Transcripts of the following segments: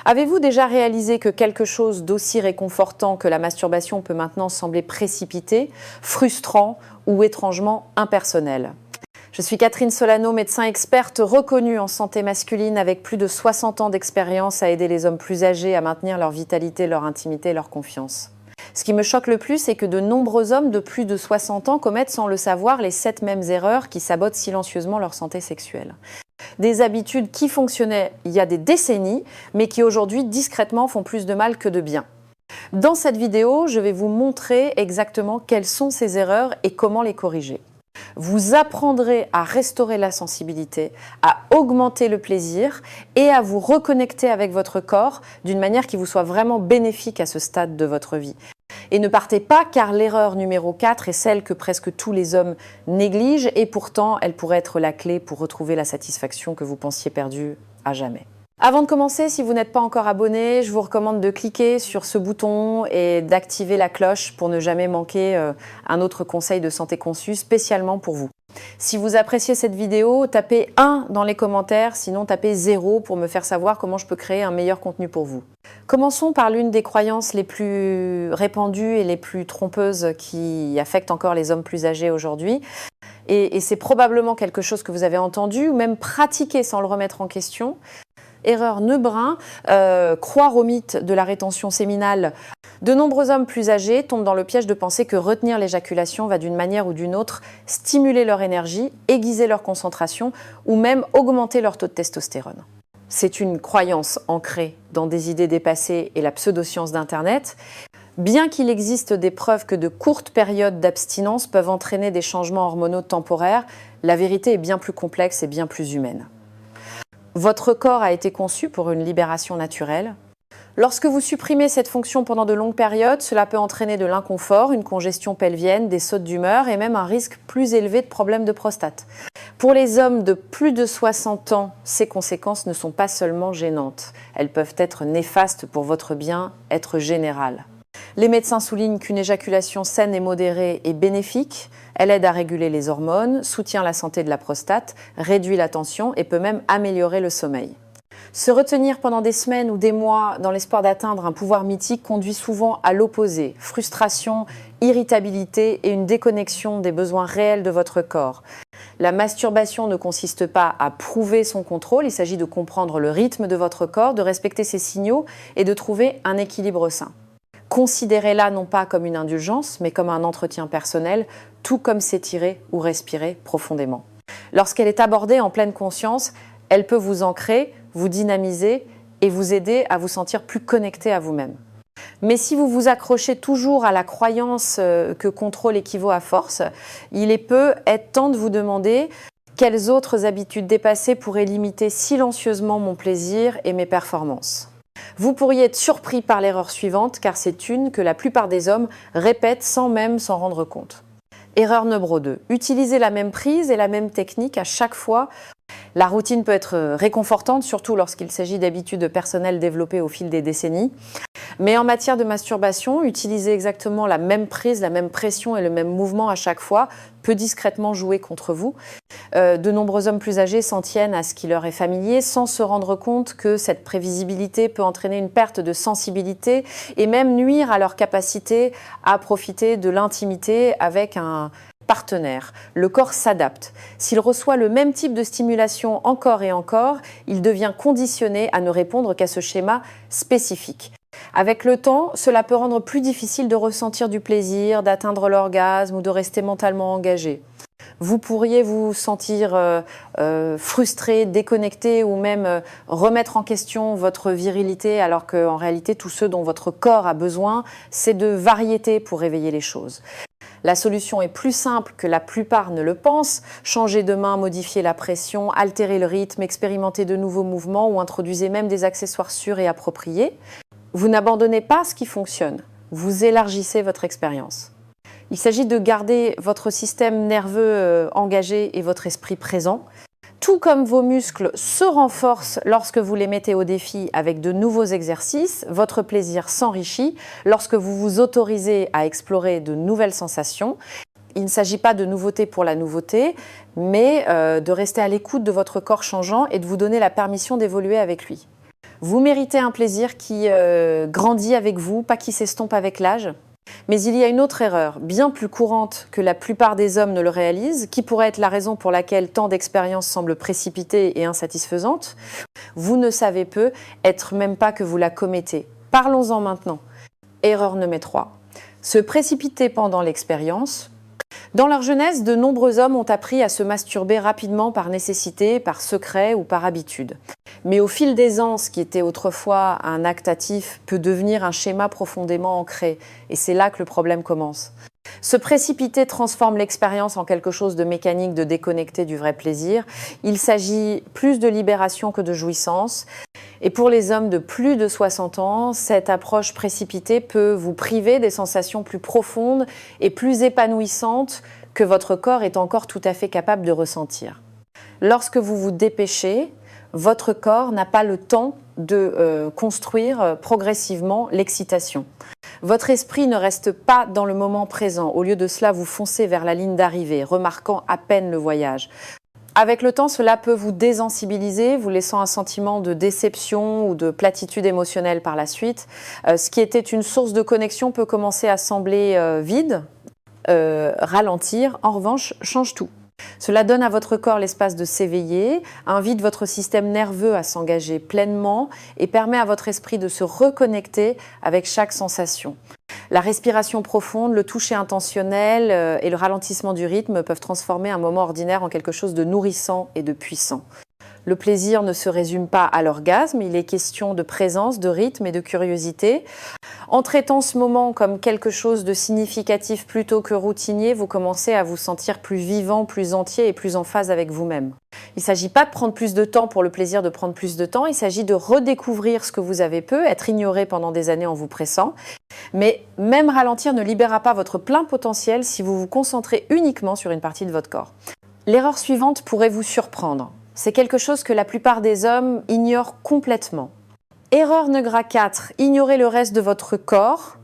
Avez-vous déjà réalisé que quelque chose d'aussi réconfortant que la masturbation peut maintenant sembler précipité, frustrant ou étrangement impersonnel? Je suis Catherine Solano, médecin experte reconnue en santé masculine avec plus de 60 ans d'expérience à aider les hommes plus âgés à maintenir leur vitalité, leur intimité et leur confiance. Ce qui me choque le plus, c'est que de nombreux hommes de plus de 60 ans commettent sans le savoir les 7 mêmes erreurs qui sabotent silencieusement leur santé sexuelle. Des habitudes qui fonctionnaient il y a des décennies, mais qui aujourd'hui discrètement font plus de mal que de bien. Dans cette vidéo, je vais vous montrer exactement quelles sont ces erreurs et comment les corriger. Vous apprendrez à restaurer la sensibilité, à augmenter le plaisir et à vous reconnecter avec votre corps d'une manière qui vous soit vraiment bénéfique à ce stade de votre vie. Et ne partez pas, car l'erreur numéro 4 est celle que presque tous les hommes négligent et pourtant elle pourrait être la clé pour retrouver la satisfaction que vous pensiez perdue à jamais. Avant de commencer, si vous n'êtes pas encore abonné, je vous recommande de cliquer sur ce bouton et d'activer la cloche pour ne jamais manquer un autre conseil de santé conçu spécialement pour vous. Si vous appréciez cette vidéo, tapez 1 dans les commentaires, sinon tapez 0 pour me faire savoir comment je peux créer un meilleur contenu pour vous. Commençons par l'une des croyances les plus répandues et les plus trompeuses qui affectent encore les hommes plus âgés aujourd'hui. Et c'est probablement quelque chose que vous avez entendu ou même pratiqué sans le remettre en question. Erreur Neubrin, croire au mythe de la rétention séminale. De nombreux hommes plus âgés tombent dans le piège de penser que retenir l'éjaculation va d'une manière ou d'une autre stimuler leur énergie, aiguiser leur concentration ou même augmenter leur taux de testostérone. C'est une croyance ancrée dans des idées dépassées et la pseudoscience d'Internet. Bien qu'il existe des preuves que de courtes périodes d'abstinence peuvent entraîner des changements hormonaux temporaires, la vérité est bien plus complexe et bien plus humaine. Votre corps a été conçu pour une libération naturelle. Lorsque vous supprimez cette fonction pendant de longues périodes, cela peut entraîner de l'inconfort, une congestion pelvienne, des sautes d'humeur et même un risque plus élevé de problèmes de prostate. Pour les hommes de plus de 60 ans, ces conséquences ne sont pas seulement gênantes. Elles peuvent être néfastes pour votre bien-être général. Les médecins soulignent qu'une éjaculation saine et modérée est bénéfique. Elle aide à réguler les hormones, soutient la santé de la prostate, réduit la tension et peut même améliorer le sommeil. Se retenir pendant des semaines ou des mois dans l'espoir d'atteindre un pouvoir mythique conduit souvent à l'opposé. Frustration, irritabilité et une déconnexion des besoins réels de votre corps. La masturbation ne consiste pas à prouver son contrôle, il s'agit de comprendre le rythme de votre corps, de respecter ses signaux et de trouver un équilibre sain. Considérez-la non pas comme une indulgence, mais comme un entretien personnel, tout comme s'étirer ou respirer profondément. Lorsqu'elle est abordée en pleine conscience, elle peut vous ancrer, vous dynamiser et vous aider à vous sentir plus connecté à vous-même. Mais si vous vous accrochez toujours à la croyance que contrôle équivaut à force, il peut être temps de vous demander quelles autres habitudes dépassées pourraient limiter silencieusement mon plaisir et mes performances. Vous pourriez être surpris par l'erreur suivante, car c'est une que la plupart des hommes répètent sans même s'en rendre compte. Erreur numéro 2. Utilisez la même prise et la même technique à chaque fois. La routine peut être réconfortante, surtout lorsqu'il s'agit d'habitudes personnelles développées au fil des décennies. Mais en matière de masturbation, utiliser exactement la même prise, la même pression et le même mouvement à chaque fois peut discrètement jouer contre vous. De nombreux hommes plus âgés s'en tiennent à ce qui leur est familier sans se rendre compte que cette prévisibilité peut entraîner une perte de sensibilité et même nuire à leur capacité à profiter de l'intimité avec un partenaire. Le corps s'adapte. S'il reçoit le même type de stimulation encore et encore, il devient conditionné à ne répondre qu'à ce schéma spécifique. Avec le temps, cela peut rendre plus difficile de ressentir du plaisir, d'atteindre l'orgasme ou de rester mentalement engagé. Vous pourriez vous sentir frustré, déconnecté ou même remettre en question votre virilité alors qu'en réalité, tout ce dont votre corps a besoin, c'est de variété pour réveiller les choses. La solution est plus simple que la plupart ne le pensent. Changez de main, modifiez la pression, altérez le rythme, expérimentez de nouveaux mouvements ou introduisez même des accessoires sûrs et appropriés. Vous n'abandonnez pas ce qui fonctionne, vous élargissez votre expérience. Il s'agit de garder votre système nerveux engagé et votre esprit présent. Tout comme vos muscles se renforcent lorsque vous les mettez au défi avec de nouveaux exercices, votre plaisir s'enrichit lorsque vous vous autorisez à explorer de nouvelles sensations. Il ne s'agit pas de nouveauté pour la nouveauté, mais de rester à l'écoute de votre corps changeant et de vous donner la permission d'évoluer avec lui. Vous méritez un plaisir qui grandit avec vous, pas qui s'estompe avec l'âge. Mais il y a une autre erreur, bien plus courante que la plupart des hommes ne le réalisent, qui pourrait être la raison pour laquelle tant d'expériences semblent précipitées et insatisfaisantes. Vous ne savez peu, être même pas que vous la commettez. Parlons-en maintenant. Erreur numéro 3. Se précipiter pendant l'expérience. Dans leur jeunesse, de nombreux hommes ont appris à se masturber rapidement par nécessité, par secret ou par habitude. Mais au fil des ans, ce qui était autrefois un acte hâtif peut devenir un schéma profondément ancré. Et c'est là que le problème commence. Se précipiter transforme l'expérience en quelque chose de mécanique, de déconnecté du vrai plaisir. Il s'agit plus de libération que de jouissance. Et pour les hommes de plus de 60 ans, cette approche précipitée peut vous priver des sensations plus profondes et plus épanouissantes que votre corps est encore tout à fait capable de ressentir. Lorsque vous vous dépêchez, votre corps n'a pas le temps de construire progressivement l'excitation. Votre esprit ne reste pas dans le moment présent. Au lieu de cela, vous foncez vers la ligne d'arrivée, remarquant à peine le voyage. Avec le temps, cela peut vous désensibiliser, vous laissant un sentiment de déception ou de platitude émotionnelle par la suite. Ce qui était une source de connexion peut commencer à sembler vide, ralentir. En revanche, change tout. Cela donne à votre corps l'espace de s'éveiller, invite votre système nerveux à s'engager pleinement et permet à votre esprit de se reconnecter avec chaque sensation. La respiration profonde, le toucher intentionnel et le ralentissement du rythme peuvent transformer un moment ordinaire en quelque chose de nourrissant et de puissant. Le plaisir ne se résume pas à l'orgasme, il est question de présence, de rythme et de curiosité. En traitant ce moment comme quelque chose de significatif plutôt que routinier, vous commencez à vous sentir plus vivant, plus entier et plus en phase avec vous-même. Il ne s'agit pas de prendre plus de temps pour le plaisir de prendre plus de temps, il s'agit de redécouvrir ce que vous avez pu, être ignoré pendant des années en vous pressant. Mais même ralentir ne libérera pas votre plein potentiel si vous vous concentrez uniquement sur une partie de votre corps. L'erreur suivante pourrait vous surprendre. C'est quelque chose que la plupart des hommes ignorent complètement. Erreur numéro 4, ignorer le reste de votre corps.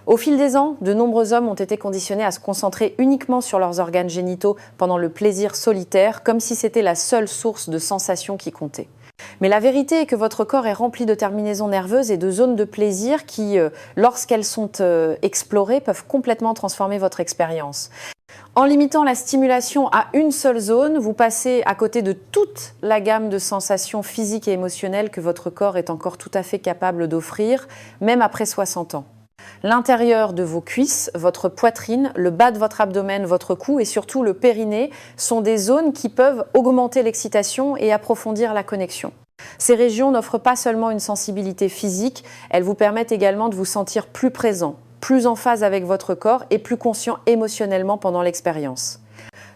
Au fil des ans, de nombreux hommes ont été conditionnés à se concentrer uniquement sur leurs organes génitaux pendant le plaisir solitaire, comme si c'était la seule source de sensations qui comptait. Mais la vérité est que votre corps est rempli de terminaisons nerveuses et de zones de plaisir qui, lorsqu'elles sont explorées, peuvent complètement transformer votre expérience. En limitant la stimulation à une seule zone, vous passez à côté de toute la gamme de sensations physiques et émotionnelles que votre corps est encore tout à fait capable d'offrir, même après 60 ans. L'intérieur de vos cuisses, votre poitrine, le bas de votre abdomen, votre cou et surtout le périnée sont des zones qui peuvent augmenter l'excitation et approfondir la connexion. Ces régions n'offrent pas seulement une sensibilité physique, elles vous permettent également de vous sentir plus présent, plus en phase avec votre corps et plus conscient émotionnellement pendant l'expérience.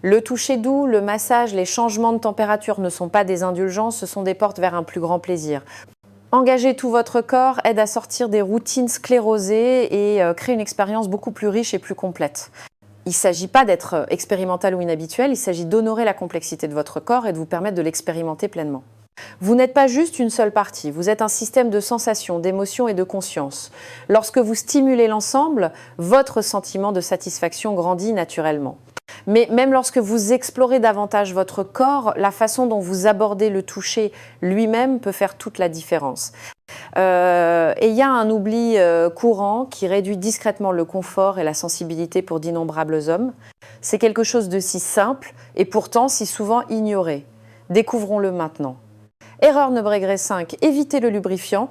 Le toucher doux, le massage, les changements de température ne sont pas des indulgences, ce sont des portes vers un plus grand plaisir. Engager tout votre corps aide à sortir des routines sclérosées et créer une expérience beaucoup plus riche et plus complète. Il ne s'agit pas d'être expérimental ou inhabituel, il s'agit d'honorer la complexité de votre corps et de vous permettre de l'expérimenter pleinement. Vous n'êtes pas juste une seule partie, vous êtes un système de sensations, d'émotions et de conscience. Lorsque vous stimulez l'ensemble, votre sentiment de satisfaction grandit naturellement. Mais même lorsque vous explorez davantage votre corps, la façon dont vous abordez le toucher lui-même peut faire toute la différence. Et il y a un oubli courant qui réduit discrètement le confort et la sensibilité pour d'innombrables hommes. C'est quelque chose de si simple et pourtant si souvent ignoré. Découvrons-le maintenant. Erreur numéro 5, évitez le lubrifiant.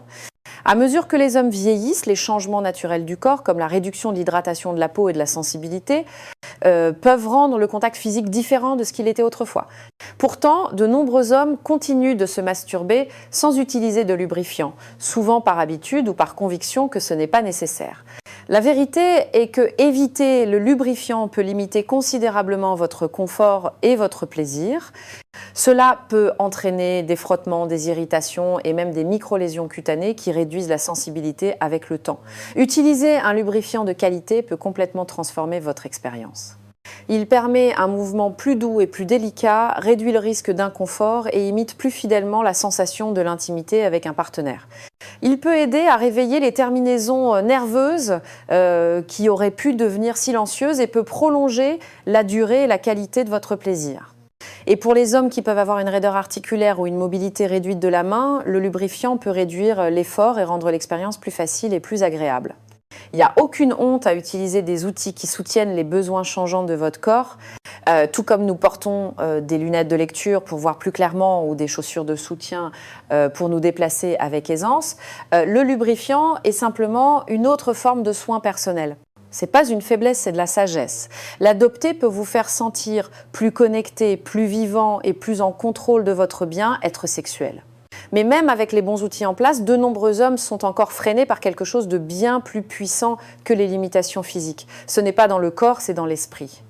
À mesure que les hommes vieillissent, les changements naturels du corps, comme la réduction de l'hydratation de la peau et de la sensibilité, peuvent rendre le contact physique différent de ce qu'il était autrefois. Pourtant, de nombreux hommes continuent de se masturber sans utiliser de lubrifiant, souvent par habitude ou par conviction que ce n'est pas nécessaire. La vérité est que éviter le lubrifiant peut limiter considérablement votre confort et votre plaisir. Cela peut entraîner des frottements, des irritations et même des micro-lésions cutanées qui réduisent la sensibilité avec le temps. Utiliser un lubrifiant de qualité peut complètement transformer votre expérience. Il permet un mouvement plus doux et plus délicat, réduit le risque d'inconfort et imite plus fidèlement la sensation de l'intimité avec un partenaire. Il peut aider à réveiller les terminaisons nerveuses qui auraient pu devenir silencieuses et peut prolonger la durée et la qualité de votre plaisir. Et pour les hommes qui peuvent avoir une raideur articulaire ou une mobilité réduite de la main, le lubrifiant peut réduire l'effort et rendre l'expérience plus facile et plus agréable. Il n'y a aucune honte à utiliser des outils qui soutiennent les besoins changeants de votre corps, tout comme nous portons des lunettes de lecture pour voir plus clairement ou des chaussures de soutien pour nous déplacer avec aisance. Le lubrifiant est simplement une autre forme de soin personnel. Ce n'est pas une faiblesse, c'est de la sagesse. L'adopter peut vous faire sentir plus connecté, plus vivant et plus en contrôle de votre bien-être sexuel. Mais même avec les bons outils en place, de nombreux hommes sont encore freinés par quelque chose de bien plus puissant que les limitations physiques. Ce n'est pas dans le corps, c'est dans l'esprit.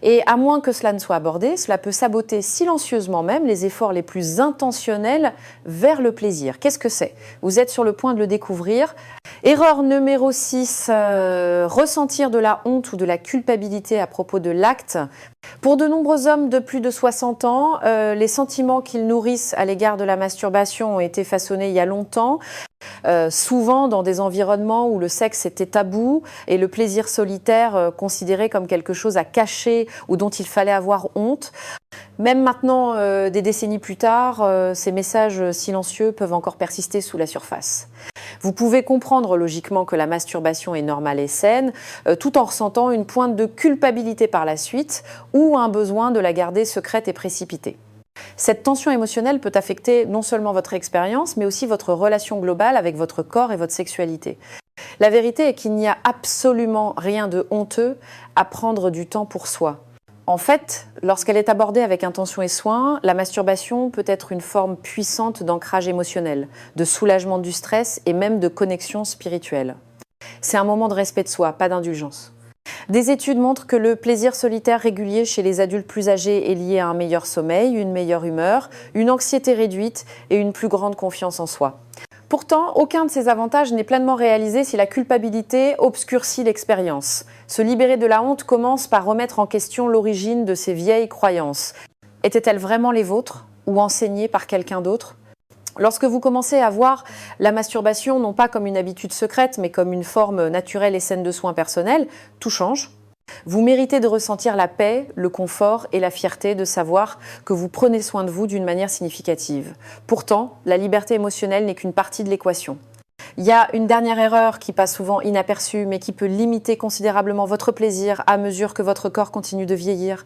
Et à moins que cela ne soit abordé, cela peut saboter silencieusement même les efforts les plus intentionnels vers le plaisir. Qu'est-ce que c'est? Vous êtes sur le point de le découvrir. Erreur numéro 6, ressentir de la honte ou de la culpabilité à propos de l'acte. Pour de nombreux hommes de plus de 60 ans, les sentiments qu'ils nourrissent à l'égard de la masturbation ont été façonnés il y a longtemps, souvent dans des environnements où le sexe était tabou et le plaisir solitaire considéré comme quelque chose à cacher ou dont il fallait avoir honte. Même maintenant, des décennies plus tard, ces messages silencieux peuvent encore persister sous la surface. Vous pouvez comprendre logiquement que la masturbation est normale et saine, tout en ressentant une pointe de culpabilité par la suite ou un besoin de la garder secrète et précipitée. Cette tension émotionnelle peut affecter non seulement votre expérience, mais aussi votre relation globale avec votre corps et votre sexualité. La vérité est qu'il n'y a absolument rien de honteux à prendre du temps pour soi. En fait, lorsqu'elle est abordée avec intention et soin, la masturbation peut être une forme puissante d'ancrage émotionnel, de soulagement du stress et même de connexion spirituelle. C'est un moment de respect de soi, pas d'indulgence. Des études montrent que le plaisir solitaire régulier chez les adultes plus âgés est lié à un meilleur sommeil, une meilleure humeur, une anxiété réduite et une plus grande confiance en soi. Pourtant, aucun de ces avantages n'est pleinement réalisé si la culpabilité obscurcit l'expérience. Se libérer de la honte commence par remettre en question l'origine de ces vieilles croyances. Étaient-elles vraiment les vôtres ou enseignées par quelqu'un d'autre ? Lorsque vous commencez à voir la masturbation non pas comme une habitude secrète, mais comme une forme naturelle et saine de soins personnels, tout change. Vous méritez de ressentir la paix, le confort et la fierté de savoir que vous prenez soin de vous d'une manière significative. Pourtant, la liberté émotionnelle n'est qu'une partie de l'équation. Il y a une dernière erreur qui passe souvent inaperçue, mais qui peut limiter considérablement votre plaisir à mesure que votre corps continue de vieillir.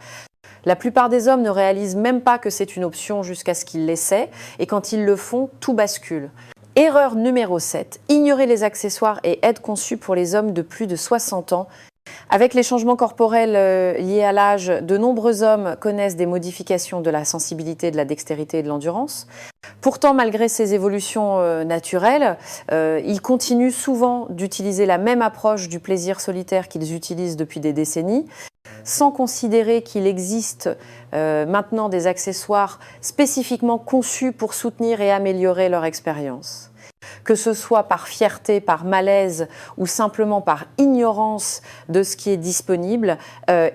La plupart des hommes ne réalisent même pas que c'est une option jusqu'à ce qu'ils l'essaient, et quand ils le font, tout bascule. Erreur numéro 7, ignorer les accessoires et aides conçues pour les hommes de plus de 60 ans. Avec les changements corporels liés à l'âge, de nombreux hommes connaissent des modifications de la sensibilité, de la dextérité et de l'endurance. Pourtant, malgré ces évolutions naturelles, ils continuent souvent d'utiliser la même approche du plaisir solitaire qu'ils utilisent depuis des décennies, sans considérer qu'il existe maintenant des accessoires spécifiquement conçus pour soutenir et améliorer leur expérience. Que ce soit par fierté, par malaise ou simplement par ignorance de ce qui est disponible,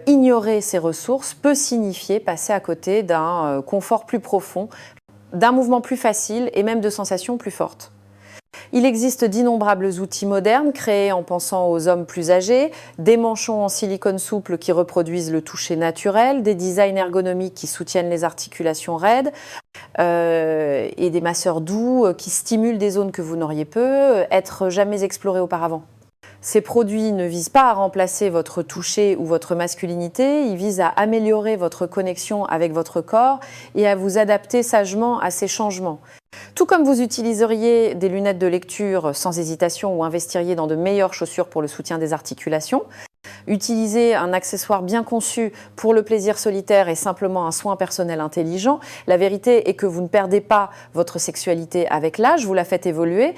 ignorer ces ressources peut signifier passer à côté d'un confort plus profond, d'un mouvement plus facile et même de sensations plus fortes. Il existe d'innombrables outils modernes créés en pensant aux hommes plus âgés, des manchons en silicone souple qui reproduisent le toucher naturel, des designs ergonomiques qui soutiennent les articulations raides et des masseurs doux qui stimulent des zones que vous n'auriez peut être jamais explorées auparavant. Ces produits ne visent pas à remplacer votre toucher ou votre masculinité, ils visent à améliorer votre connexion avec votre corps et à vous adapter sagement à ces changements. Tout comme vous utiliseriez des lunettes de lecture sans hésitation ou investiriez dans de meilleures chaussures pour le soutien des articulations, utiliser un accessoire bien conçu pour le plaisir solitaire est simplement un soin personnel intelligent. La vérité est que vous ne perdez pas votre sexualité avec l'âge, vous la faites évoluer.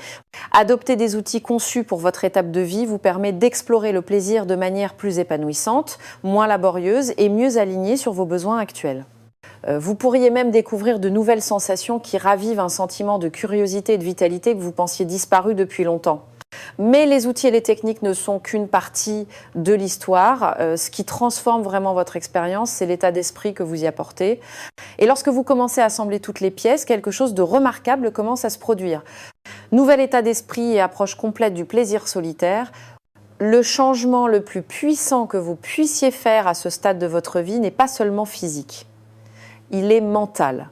Adopter des outils conçus pour votre étape de vie vous permet d'explorer le plaisir de manière plus épanouissante, moins laborieuse et mieux alignée sur vos besoins actuels. Vous pourriez même découvrir de nouvelles sensations qui ravivent un sentiment de curiosité et de vitalité que vous pensiez disparu depuis longtemps. Mais les outils et les techniques ne sont qu'une partie de l'histoire. Ce qui transforme vraiment votre expérience, c'est l'état d'esprit que vous y apportez. Et lorsque vous commencez à assembler toutes les pièces, quelque chose de remarquable commence à se produire. Nouvel état d'esprit et approche complète du plaisir solitaire. Le changement le plus puissant que vous puissiez faire à ce stade de votre vie n'est pas seulement physique. il est mental.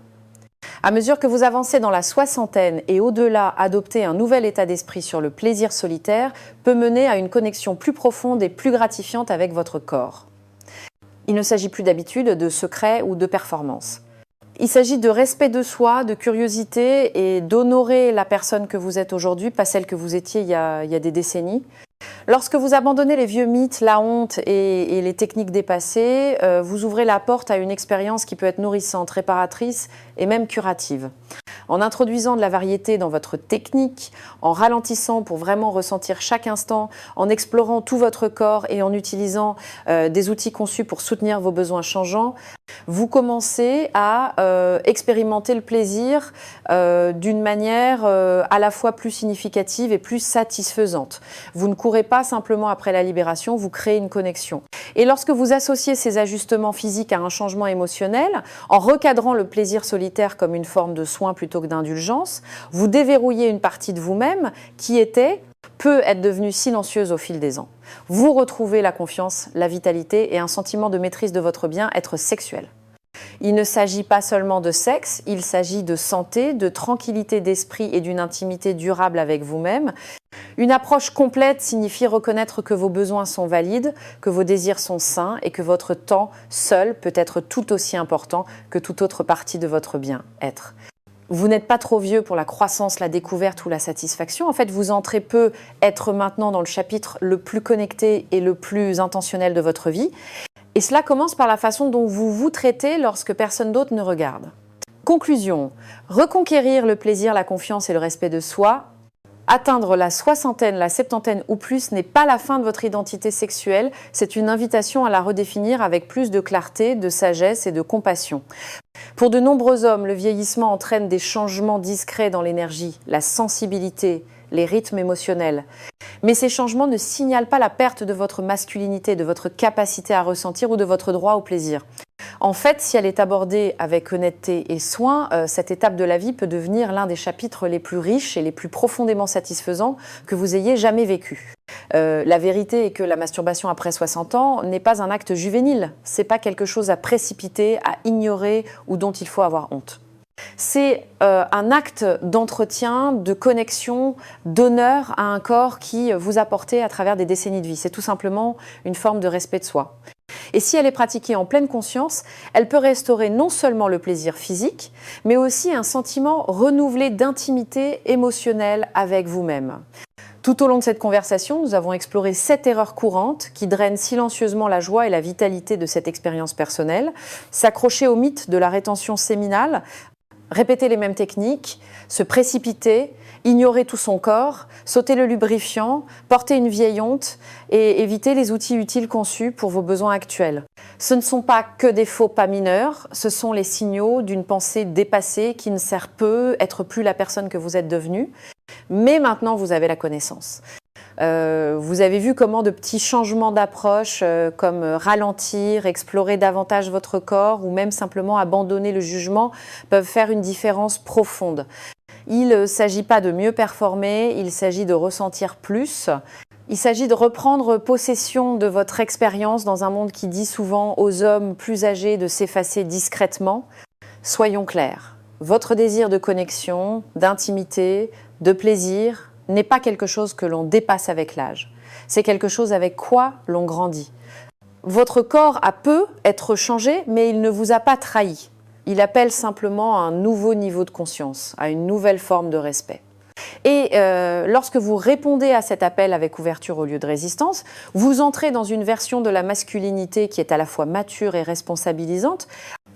À mesure que vous avancez dans la soixantaine et au-delà, adopter un nouvel état d'esprit sur le plaisir solitaire peut mener à une connexion plus profonde et plus gratifiante avec votre corps. Il ne s'agit plus d'habitude, de secret ou de performance. Il s'agit de respect de soi, de curiosité et d'honorer la personne que vous êtes aujourd'hui, pas celle que vous étiez il y a des décennies. Lorsque vous abandonnez les vieux mythes, la honte et les techniques dépassées, vous ouvrez la porte à une expérience qui peut être nourrissante, réparatrice et même curative. En introduisant de la variété dans votre technique, en ralentissant pour vraiment ressentir chaque instant, en explorant tout votre corps et en utilisant des outils conçus pour soutenir vos besoins changeants, vous commencez à expérimenter le plaisir d'une manière à la fois plus significative et plus satisfaisante. Vous ne courez pas simplement après la libération, vous créez une connexion. Et lorsque vous associez ces ajustements physiques à un changement émotionnel, en recadrant le plaisir solitaire comme une forme de soin plutôt que d'indulgence, vous déverrouillez une partie de vous-même qui peut être devenue silencieuse au fil des ans. Vous retrouvez la confiance, la vitalité et un sentiment de maîtrise de votre bien-être sexuel. Il ne s'agit pas seulement de sexe, il s'agit de santé, de tranquillité d'esprit et d'une intimité durable avec vous-même. Une approche complète signifie reconnaître que vos besoins sont valides, que vos désirs sont sains et que votre temps seul peut être tout aussi important que toute autre partie de votre bien-être. Vous n'êtes pas trop vieux pour la croissance, la découverte ou la satisfaction. En fait, vous entrez peu être maintenant dans le chapitre le plus connecté et le plus intentionnel de votre vie. Et cela commence par la façon dont vous vous traitez lorsque personne d'autre ne regarde. Conclusion, reconquérir le plaisir, la confiance et le respect de soi. Atteindre la soixantaine, la septantaine ou plus n'est pas la fin de votre identité sexuelle, c'est une invitation à la redéfinir avec plus de clarté, de sagesse et de compassion. Pour de nombreux hommes, le vieillissement entraîne des changements discrets dans l'énergie, la sensibilité, les rythmes émotionnels. Mais ces changements ne signalent pas la perte de votre masculinité, de votre capacité à ressentir ou de votre droit au plaisir. En fait, si elle est abordée avec honnêteté et soin, cette étape de la vie peut devenir l'un des chapitres les plus riches et les plus profondément satisfaisants que vous ayez jamais vécu. La vérité est que la masturbation après 60 ans n'est pas un acte juvénile. C'est pas quelque chose à précipiter, à ignorer ou dont il faut avoir honte. C'est un acte d'entretien, de connexion, d'honneur à un corps qui vous a porté à travers des décennies de vie. C'est tout simplement une forme de respect de soi. Et si elle est pratiquée en pleine conscience, elle peut restaurer non seulement le plaisir physique, mais aussi un sentiment renouvelé d'intimité émotionnelle avec vous-même. Tout au long de cette conversation, nous avons exploré 7 erreurs courantes qui drainent silencieusement la joie et la vitalité de cette expérience personnelle, s'accrocher au mythe de la rétention séminale, répéter les mêmes techniques, se précipiter, ignorer tout son corps, sauter le lubrifiant, porter une vieille honte et éviter les outils utiles conçus pour vos besoins actuels. Ce ne sont pas que des faux pas mineurs, ce sont les signaux d'une pensée dépassée qui ne sert peu, être plus la personne que vous êtes devenue. Mais maintenant, vous avez la connaissance. Vous avez vu comment de petits changements d'approche, comme ralentir, explorer davantage votre corps ou même simplement abandonner le jugement, peuvent faire une différence profonde. Il ne s'agit pas de mieux performer, il s'agit de ressentir plus. Il s'agit de reprendre possession de votre expérience dans un monde qui dit souvent aux hommes plus âgés de s'effacer discrètement. Soyons clairs, votre désir de connexion, d'intimité, de plaisir n'est pas quelque chose que l'on dépasse avec l'âge. C'est quelque chose avec quoi l'on grandit. Votre corps a peu être changé, mais il ne vous a pas trahi. Il appelle simplement à un nouveau niveau de conscience, à une nouvelle forme de respect. Et lorsque vous répondez à cet appel avec ouverture au lieu de résistance, vous entrez dans une version de la masculinité qui est à la fois mature et responsabilisante.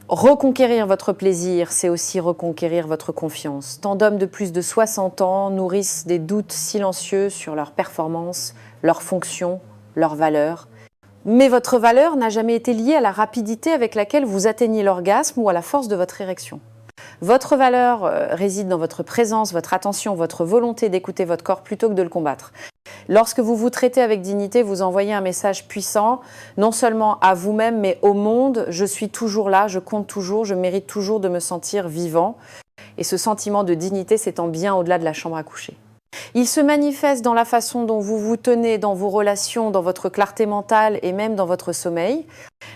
Reconquérir votre plaisir, c'est aussi reconquérir votre confiance. Tant d'hommes de plus de 60 ans nourrissent des doutes silencieux sur leur performance, leur fonction, leur valeur. Mais votre valeur n'a jamais été liée à la rapidité avec laquelle vous atteignez l'orgasme ou à la force de votre érection. Votre valeur réside dans votre présence, votre attention, votre volonté d'écouter votre corps plutôt que de le combattre. Lorsque vous vous traitez avec dignité, vous envoyez un message puissant, non seulement à vous-même, mais au monde. Je suis toujours là, je compte toujours, je mérite toujours de me sentir vivant. Et ce sentiment de dignité s'étend bien au-delà de la chambre à coucher. Il se manifeste dans la façon dont vous vous tenez dans vos relations, dans votre clarté mentale et même dans votre sommeil.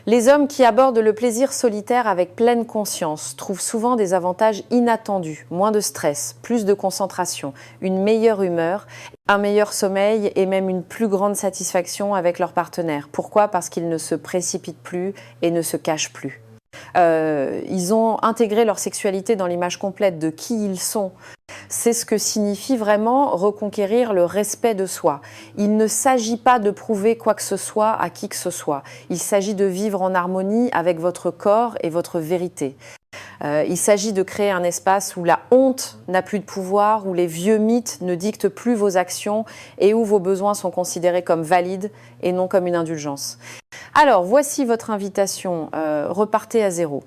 Les hommes qui abordent le plaisir solitaire avec pleine conscience trouvent souvent des avantages inattendus, moins de stress, plus de concentration, une meilleure humeur, un meilleur sommeil et même une plus grande satisfaction avec leur partenaire. Pourquoi? Parce qu'ils ne se précipitent plus et ne se cachent plus. Ils ont intégré leur sexualité dans l'image complète de qui ils sont. C'est ce que signifie vraiment reconquérir le respect de soi. Il ne s'agit pas de prouver quoi que ce soit à qui que ce soit. Il s'agit de vivre en harmonie avec votre corps et votre vérité. Il s'agit de créer un espace où la honte n'a plus de pouvoir, où les vieux mythes ne dictent plus vos actions et où vos besoins sont considérés comme valides et non comme une indulgence. Alors, voici votre invitation. Repartez à zéro.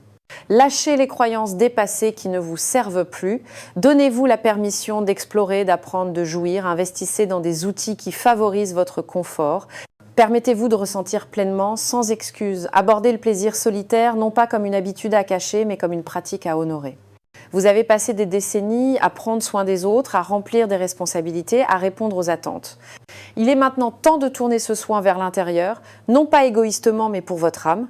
Lâchez les croyances dépassées qui ne vous servent plus. Donnez-vous la permission d'explorer, d'apprendre, de jouir. Investissez dans des outils qui favorisent votre confort. Permettez-vous de ressentir pleinement, sans excuse. Abordez le plaisir solitaire, non pas comme une habitude à cacher, mais comme une pratique à honorer. Vous avez passé des décennies à prendre soin des autres, à remplir des responsabilités, à répondre aux attentes. Il est maintenant temps de tourner ce soin vers l'intérieur, non pas égoïstement, mais pour votre âme.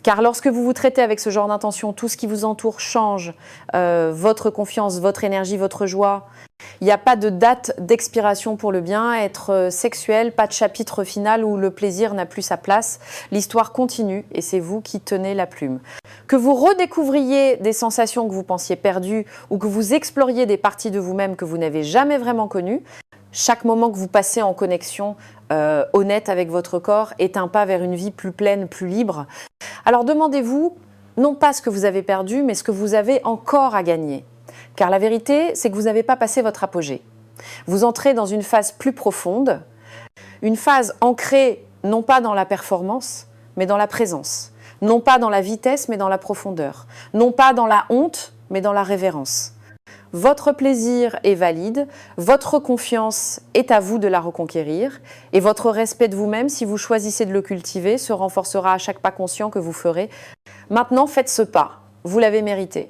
Car lorsque vous vous traitez avec ce genre d'intention, tout ce qui vous entoure change, votre confiance, votre énergie, votre joie. Il n'y a pas de date d'expiration pour le bien-être sexuel, pas de chapitre final où le plaisir n'a plus sa place. L'histoire continue et c'est vous qui tenez la plume. Que vous redécouvriez des sensations que vous pensiez perdues ou que vous exploriez des parties de vous-même que vous n'avez jamais vraiment connues, chaque moment que vous passez en connexion honnête avec votre corps est un pas vers une vie plus pleine, plus libre. Alors demandez-vous, non pas ce que vous avez perdu, mais ce que vous avez encore à gagner. Car la vérité, c'est que vous n'avez pas passé votre apogée. Vous entrez dans une phase plus profonde, une phase ancrée non pas dans la performance, mais dans la présence. Non pas dans la vitesse, mais dans la profondeur. Non pas dans la honte, mais dans la révérence. Votre plaisir est valide, votre confiance est à vous de la reconquérir et votre respect de vous-même, si vous choisissez de le cultiver, se renforcera à chaque pas conscient que vous ferez. Maintenant, faites ce pas, vous l'avez mérité.